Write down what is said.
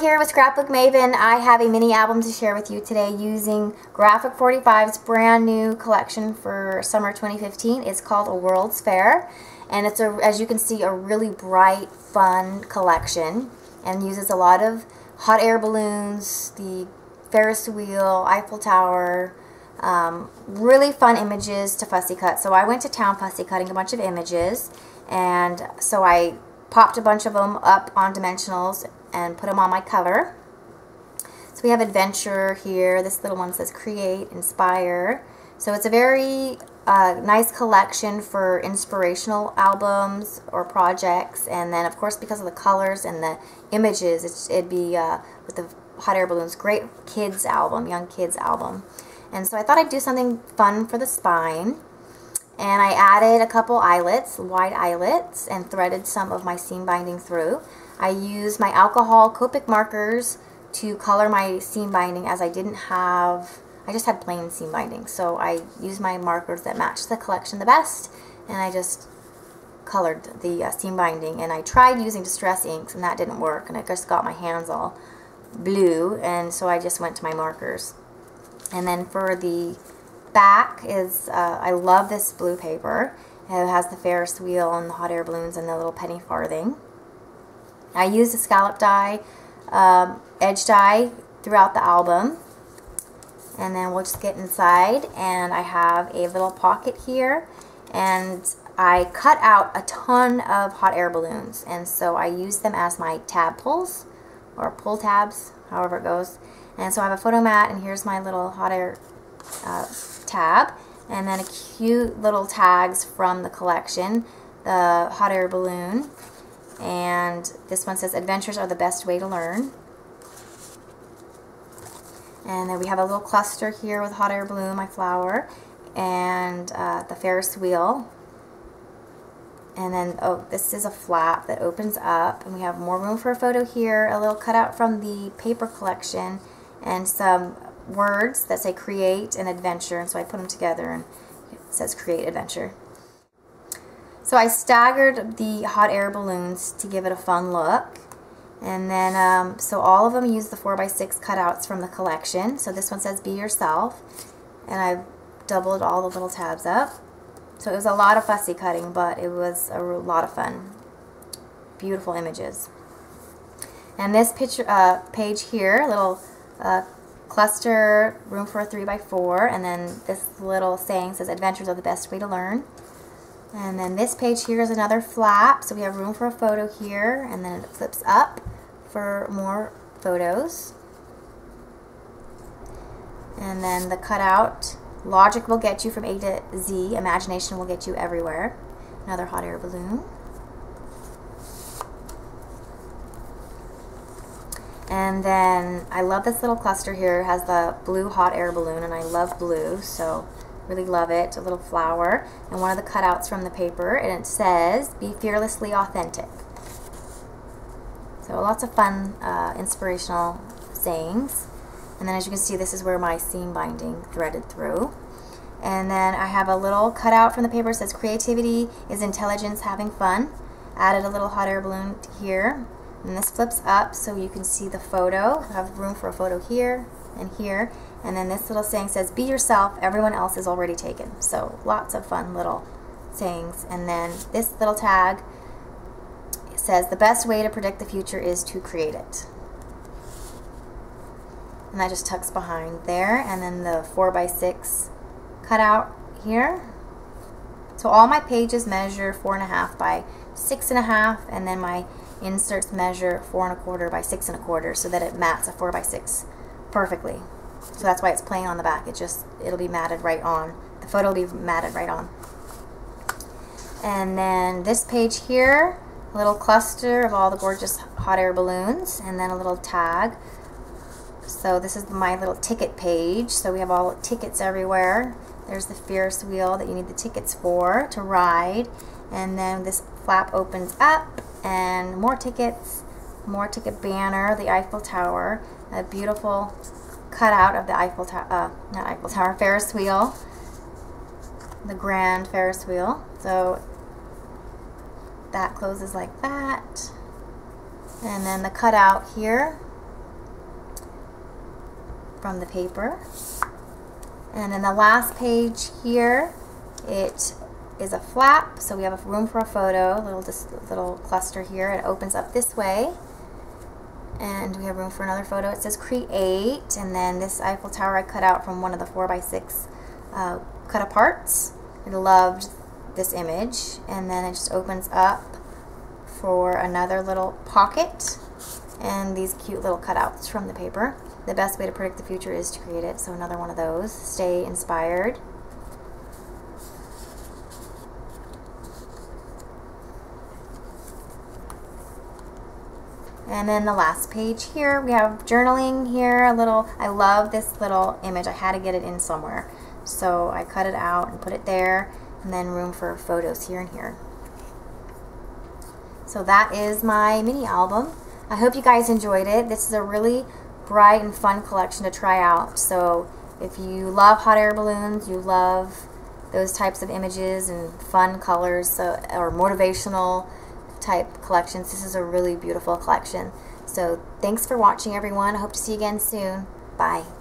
here with Scrapbook Maven. I have a mini album to share with you today using Graphic 45's brand new collection for summer 2015. It's called A World's Fair, and it's, as you can see, a really bright, fun collection, and uses a lot of hot air balloons, the Ferris wheel, Eiffel Tower, really fun images to fussy cut. So I went to town fussy cutting a bunch of images, and so I popped a bunch of them up on dimensionals and put them on my cover. So we have adventure here. This little one says create, inspire. So it's a very nice collection for inspirational albums or projects. And then of course, because of the colors and the images, it'd be with the hot air balloons, great kids album, young kids album. And so I thought I'd do something fun for the spine. And I added a couple eyelets, wide eyelets, and threaded some of my seam binding through. I used my alcohol Copic markers to color my seam binding, as I just had plain seam binding. So I used my markers that matched the collection the best, and I just colored the seam binding. And I tried using Distress inks, and that didn't work, and I just got my hands all blue, and so I just went to my markers. And then for the back is, I love this blue paper. It has the Ferris wheel and the hot air balloons and the little penny farthing. I used a scallop die, edge die throughout the album. And then we'll just get inside, and I have a little pocket here, and I cut out a ton of hot air balloons, and so I used them as my tab pulls, or pull tabs, however it goes. And so I have a photo mat, and here's my little hot air tab, and then a cute little tags from the collection, the hot air balloon, and this one says adventures are the best way to learn. And then we have a little cluster here with hot air balloon, my flower, and the Ferris wheel. And then, oh, this is a flap that opens up, and we have more room for a photo here, a little cutout from the paper collection, and some words that say create and adventure, and so I put them together, and it says create adventure. So I staggered the hot air balloons to give it a fun look, and then so all of them use the 4x6 cutouts from the collection. So this one says be yourself, and I've doubled all the little tabs up. So it was a lot of fussy cutting, but it was a lot of fun. Beautiful images. And this picture page here, little cluster, room for a 3x4, and then this little saying says adventures are the best way to learn. And then this page here is another flap, so we have room for a photo here, and then it flips up for more photos. And then the cutout, logic will get you from A to Z, imagination will get you everywhere. Another hot air balloon. And then I love this little cluster here. It has the blue hot air balloon, and I love blue, so really love it. A little flower, and one of the cutouts from the paper, and it says be fearlessly authentic. So lots of fun inspirational sayings. And then as you can see, this is where my seam binding threaded through. And then I have a little cutout from the paper that says creativity is intelligence having fun. Added a little hot air balloon here. And this flips up so you can see the photo. I have room for a photo here and here. And then this little saying says, be yourself, everyone else is already taken. So lots of fun little sayings. And then this little tag says, the best way to predict the future is to create it. And that just tucks behind there. And then the 4x6 cutout here. So all my pages measure 4.5 by 6.5, and then my inserts measure 4 1/4 by 6 1/4, so that it mats a 4x6 perfectly. So that's why it's plain on the back. It'll be matted right on. The photo will be matted right on. And then this page here, a little cluster of all the gorgeous hot air balloons, and then a little tag. So this is my little ticket page. So we have all tickets everywhere. There's the Ferris wheel that you need the tickets for to ride. And then this flap opens up, and more tickets, more ticket banner, the Eiffel Tower, a beautiful cutout of the Ferris wheel, the grand Ferris wheel. So that closes like that. And then the cutout here from the paper. And then the last page here, it is a flap, so we have a room for a photo, little cluster here. It opens up this way, and we have room for another photo. It says create, and then this Eiffel Tower I cut out from one of the 4x6 cut aparts. I loved this image. And then it just opens up for another little pocket and these cute little cutouts from the paper. The best way to predict the future is to create it, so another one of those. Stay inspired. And then the last page here, we have journaling here. I love this little image. I had to get it in somewhere, so I cut it out and put it there, and then room for photos here and here. So that is my mini album. I hope you guys enjoyed it. This is a really bright and fun collection to try out. So if you love hot air balloons, you love those types of images and fun colors, or motivational type collections, this is a really beautiful collection. So thanks for watching, everyone. I hope to see you again soon. Bye.